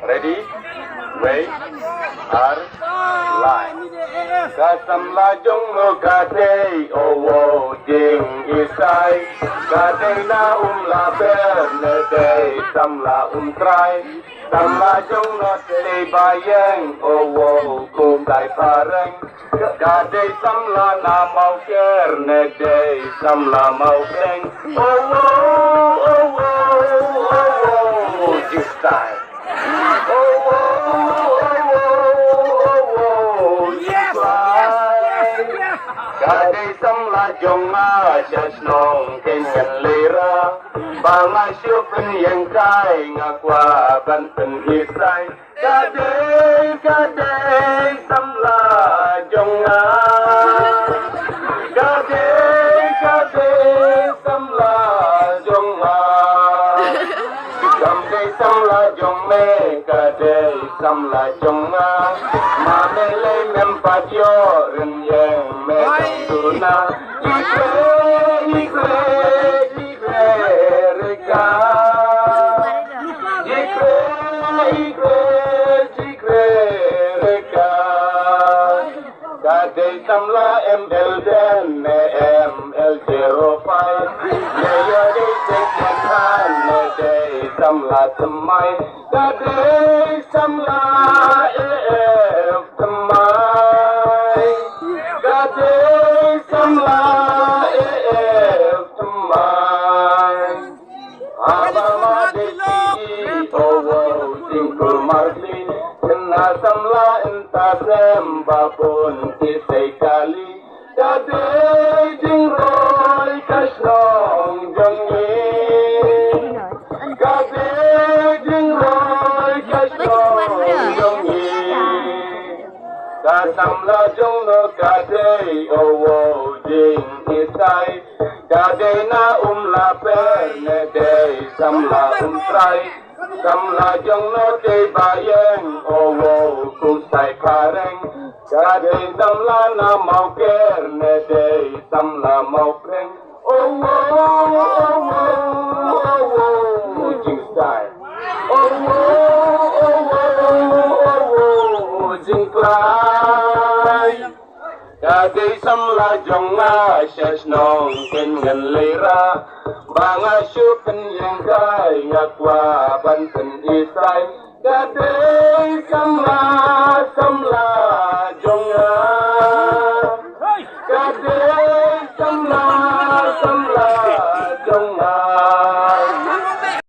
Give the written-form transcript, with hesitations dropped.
Ready? Wait. Are line. Kasamla jong no kate owo jing isai. Kate na la ber ne day samla try. Samla jong no te bayeng owo kum dai pareng. Kate samla na mau ker ne day samla mau keng. Owo owo owo jing sai. Kadai samla jonga jasnong kenyan lera banga syupen yang kai ngakwa banten isai kadai samla jonga kadai samla jonga kadai samla jongme kadai samla jonga mamele mempadio renyeng Tuna ikre reka ikre reka Kadai samla ML10 ML05 Naya dei sekatan Kadai samla temai Kadai samla EF temai Kadai samla EF temai Abama desi owo singkur marli Kena samla entasem babon kisai kali Kadai jingroi kasnong jongi Kadai jingroi kasnong jongi Kasamla jongno kadai owo jing isai Kadai na la per ne day samla try Samla jongno te bayeng owo kusai pareng Kadai samla na mau ker ne day samla mau preng Owo jing sai Owo jing plai Kadai samla jonga shasnong kengan lera banga syupen yang kai ngakwa banten isai Kadai samla